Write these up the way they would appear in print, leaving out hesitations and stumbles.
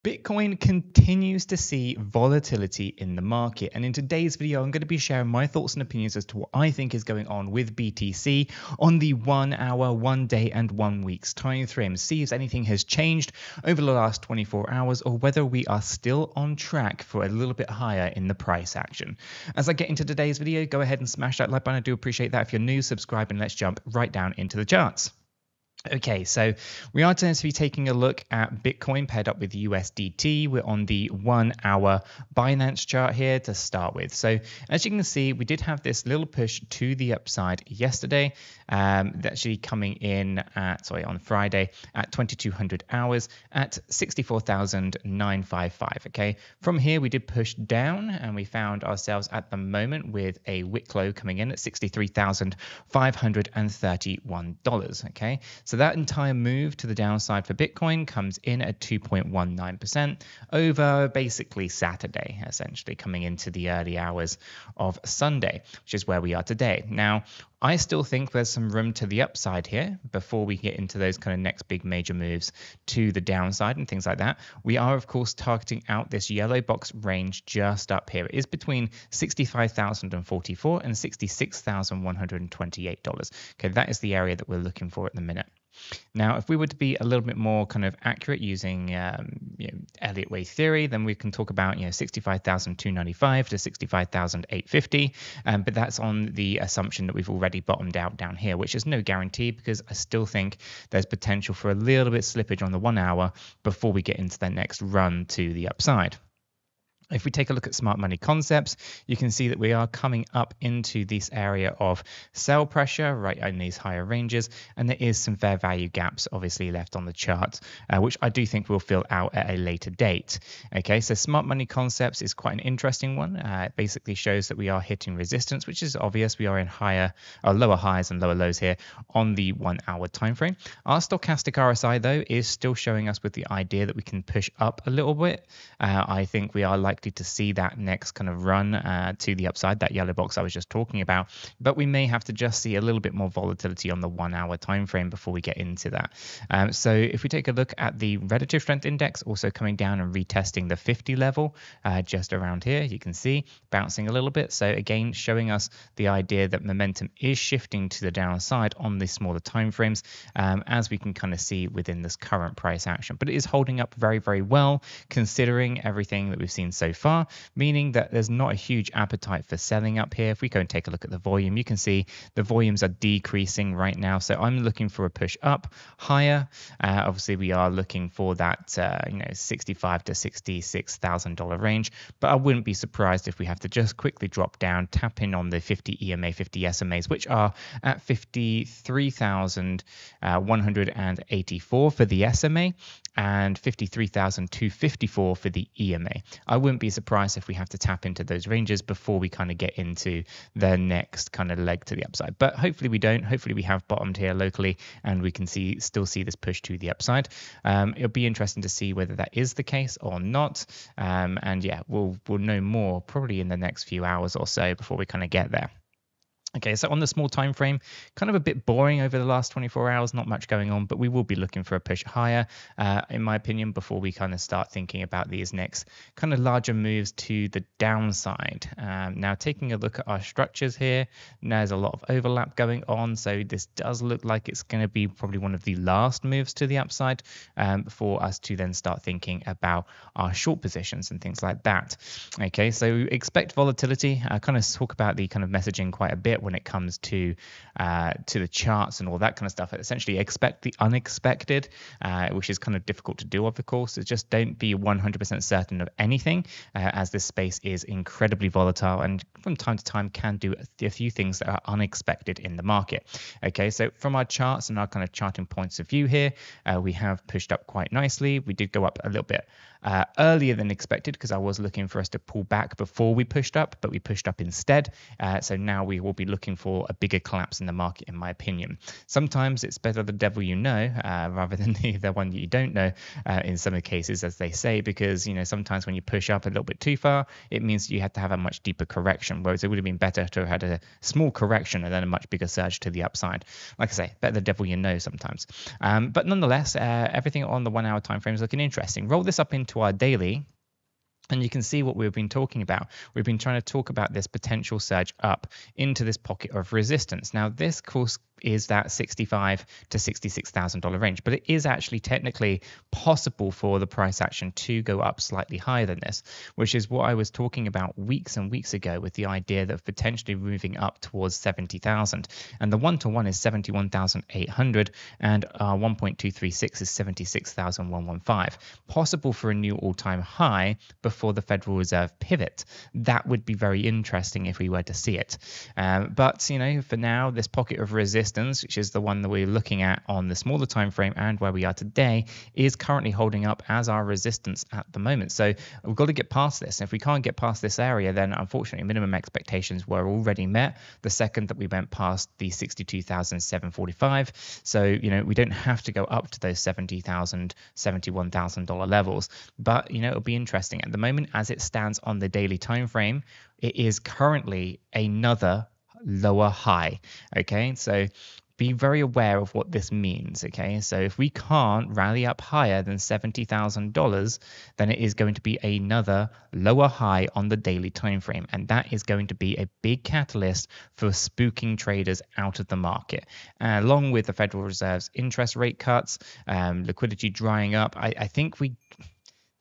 Bitcoin continues to see volatility in the market, and in today's video I'm going to be sharing my thoughts and opinions as to what I think is going on with BTC on the 1 hour, 1 day and 1 week's time frame. See if anything has changed over the last 24 hours or whether we are still on track for a little bit higher in the price action. As I get into today's video, go ahead and smash that like button. I do appreciate that. If you're new, subscribe and let's jump right down into the charts. Okay, so we are going to be taking a look at Bitcoin paired up with USDT. We're on the 1 hour Binance chart here to start with. So as you can see, we did have this little push to the upside yesterday, actually coming in at, on Friday at 2200 hours at 64,955. Okay, from here we did push down and we found ourselves at the moment with a wick low coming in at $63,531. Okay. So that entire move to the downside for Bitcoin comes in at 2.19% over basically Saturday, essentially coming into the early hours of Sunday, which is where we are today. Now, I still think there's some room to the upside here before we get into those kind of next big major moves to the downside and things like that. We are, of course, targeting out this yellow box range just up here. It is between $65,044 and $66,128. Okay, that is the area that we're looking for at the minute. Now, if we were to be a little bit more kind of accurate using Elliott wave theory, then we can talk about 65,295 to 65,850. But that's on the assumption that we've already bottomed out down here, which is no guarantee because I still think there's potential for a little bit slippage on the 1 hour before we get into the next run to the upside. If we take a look at smart money concepts, you can see that we are coming up into this area of sell pressure right in these higher ranges, and there is some fair value gaps obviously left on the chart, which I do think will fill out at a later date. Okay, so smart money concepts is quite an interesting one. It basically shows that we are hitting resistance, which is obvious. We are in lower highs and lower lows here on the 1 hour time frame. Our stochastic RSI though is still showing us with the idea that we can push up a little bit. I think we are likely to see that next kind of run to the upside, that yellow box I was just talking about, but we may have to just see a little bit more volatility on the 1 hour time frame before we get into that. So if we take a look at the relative strength index, also coming down and retesting the 50 level just around here, you can see bouncing a little bit. So again, showing us the idea that momentum is shifting to the downside on the smaller time frames, as we can kind of see within this current price action, but it is holding up very, very well considering everything that we've seen so far, meaning that there's not a huge appetite for selling up here. If we go and take a look at the volume, you can see the volumes are decreasing right now. So I'm looking for a push up higher. Obviously, we are looking for that $65,000 to $66,000 range, but I wouldn't be surprised if we have to just quickly drop down, tap in on the 50 EMA, 50 SMAs, which are at 53,184 for the SMA and 53,254 for the EMA. I wouldn't be surprised if we have to tap into those ranges before we kind of get into the next kind of leg to the upside. But hopefully we don't. Hopefully we have bottomed here locally and we can still see this push to the upside. It'll be interesting to see whether that is the case or not. And yeah, we'll know more probably in the next few hours or so before we kind of get there. Okay, so on the small time frame, kind of a bit boring over the last 24 hours, not much going on, but we will be looking for a push higher, in my opinion, before we kind of start thinking about these next kind of larger moves to the downside. Now, taking a look at our structures here, there's a lot of overlap going on, so this does look like it's going to be probably one of the last moves to the upside for us to then start thinking about our short positions and things like that. Okay, so expect volatility. I kind of talk about the kind of messaging quite a bit when it comes to the charts and all that kind of stuff. Essentially, expect the unexpected, which is kind of difficult to do, of course. So just don't be 100% certain of anything, as this space is incredibly volatile and from time to time can do a few things that are unexpected in the market. Okay, so from our charts and our kind of charting points of view here, we have pushed up quite nicely. We did go up a little bit earlier than expected because I was looking for us to pull back before we pushed up, but we pushed up instead. So now we will be looking for a bigger collapse in the market, in my opinion. Sometimes it's better the devil you know rather than the one that you don't know in some of the cases, as they say, because sometimes when you push up a little bit too far, it means you have to have a much deeper correction, whereas it would have been better to have had a small correction and then a much bigger surge to the upside. Like I say, better the devil you know sometimes. But nonetheless, everything on the 1 hour time frame is looking interesting. Roll this up into our daily, and you can see what we've been talking about. We've been trying to talk about this potential surge up into this pocket of resistance. Now, this, of course, is that $65,000 to $66,000 range, but it is actually technically possible for the price action to go up slightly higher than this, which is what I was talking about weeks and weeks ago with the idea of potentially moving up towards 70,000. And the one-to-one is 71,800 and 1.236 is 76,115. Possible for a new all-time high before the Federal Reserve pivot. That would be very interesting if we were to see it. But for now, this pocket of resistance, which is the one that we're looking at on the smaller time frame and where we are today, is currently holding up as our resistance at the moment. So we've got to get past this. And if we can't get past this area, then unfortunately minimum expectations were already met the second that we went past the 62,745. So we don't have to go up to those $70,000, $71,000 levels, but it'll be interesting. At the moment, as it stands on the daily time frame, it is currently another lower high. Okay, so be very aware of what this means. Okay, so if we can't rally up higher than $70,000, then it is going to be another lower high on the daily time frame, and that is going to be a big catalyst for spooking traders out of the market, along with the Federal Reserve's interest rate cuts, liquidity drying up. I think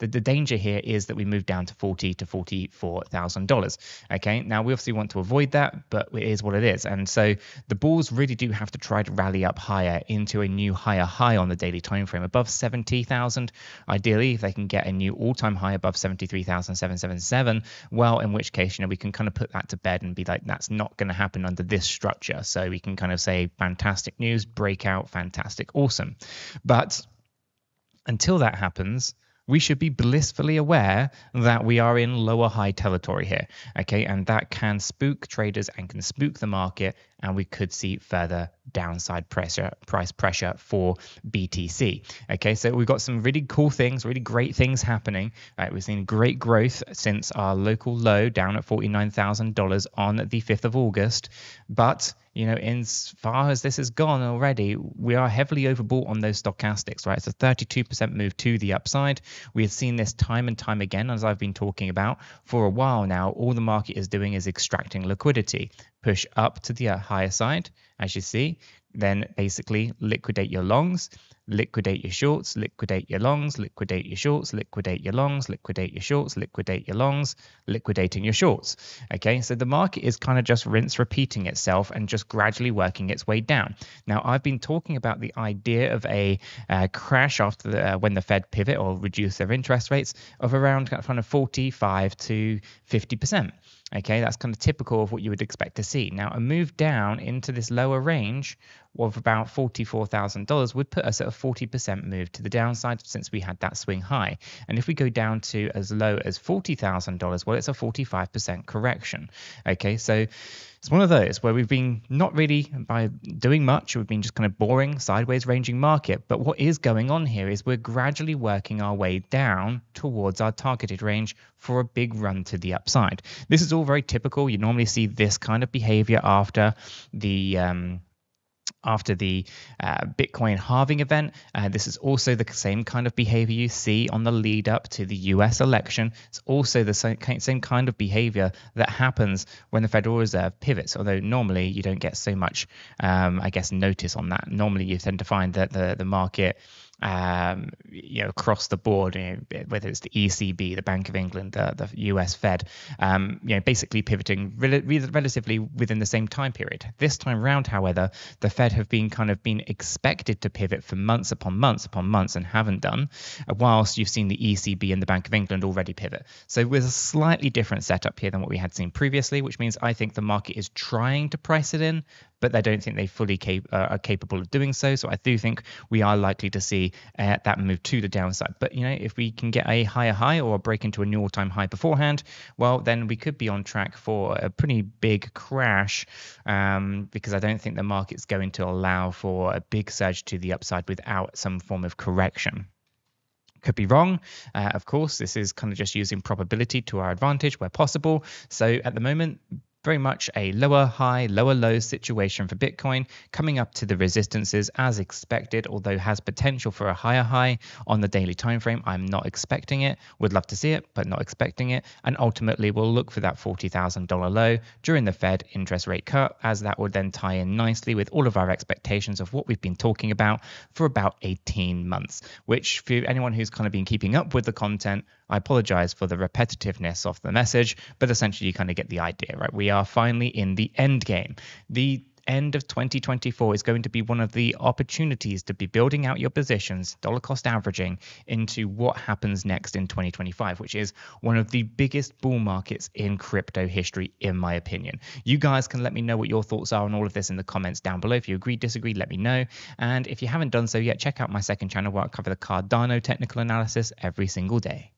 the danger here is that we move down to $40,000 to $44,000. Okay, now we obviously want to avoid that, but it is what it is. And so the bulls really do have to try to rally up higher into a new higher high on the daily time frame above 70,000. Ideally, if they can get a new all-time high above 73,777, well, in which case, we can kind of put that to bed and be like, that's not going to happen under this structure. So we can kind of say, fantastic news, breakout, fantastic, awesome. But until that happens, we should be blissfully aware that we are in lower high territory here, okay? And that can spook traders and can spook the market, and we could see further downside price pressure for BTC. Okay, so we've got some really cool things, really great things happening. Right, we've seen great growth since our local low down at $49,000 on the 5th of August. But as far as this has gone already, we are heavily overbought on those stochastics, right? It's a 32% move to the upside. We have seen this time and time again, as I've been talking about for a while now. All the market is doing is extracting liquidity. Push up to the higher side, as you see, then basically liquidate your longs, liquidate your shorts, liquidate your longs, liquidate your shorts, liquidate your longs, liquidate your shorts, liquidate your longs, liquidating your shorts. Okay, so the market is kind of just repeating itself and just gradually working its way down. Now, I've been talking about the idea of a crash after when the Fed pivot or reduce their interest rates of around kind of 45 to 50%. Okay, that's kind of typical of what you would expect to see. Now, a move down into this lower range of about $44,000 would put us at a 40% move to the downside since we had that swing high. And if we go down to as low as $40,000, well, it's a 45% correction. Okay, so it's one of those where we've been not really by doing much. We've been just kind of boring, sideways ranging market. But what is going on here is we're gradually working our way down towards our targeted range for a big run to the upside. This is all very typical. You normally see this kind of behavior after the Bitcoin halving event. This is also the same kind of behavior you see on the lead up to the US election. It's also the same kind of behavior that happens when the Federal Reserve pivots, although normally you don't get so much, notice on that. Normally you tend to find that the market across the board, whether it's the ECB, the Bank of England, the US Fed, basically pivoting relatively within the same time period. This time round, however, the Fed have been expected to pivot for months upon months upon months and haven't done, whilst you've seen the ECB and the Bank of England already pivot. So with a slightly different setup here than what we had seen previously, which means I think the market is trying to price it in, but I don't think they fully are capable of doing so. So I do think we are likely to see that move to the downside. But, if we can get a higher high or break into a new all-time high beforehand, well, then we could be on track for a pretty big crash, because I don't think the market's going to allow for a big surge to the upside without some form of correction. Could be wrong. Of course, this is kind of just using probability to our advantage where possible. So at the moment, very much a lower high, lower low situation for Bitcoin, coming up to the resistances as expected, although has potential for a higher high on the daily time frame. I'm not expecting it. Would love to see it, but not expecting it. And ultimately, we'll look for that $40,000 low during the Fed interest rate cut, as that would then tie in nicely with all of our expectations of what we've been talking about for about 18 months, which for anyone who's kind of been keeping up with the content, I apologize for the repetitiveness of the message, but essentially you kind of get the idea, right? We are finally in the end game. The end of 2024 is going to be one of the opportunities to be building out your positions, dollar cost averaging, into what happens next in 2025, which is one of the biggest bull markets in crypto history, in my opinion. You guys can let me know what your thoughts are on all of this in the comments down below. If you agree, disagree, let me know. And if you haven't done so yet, check out my second channel where I cover the Cardano technical analysis every single day.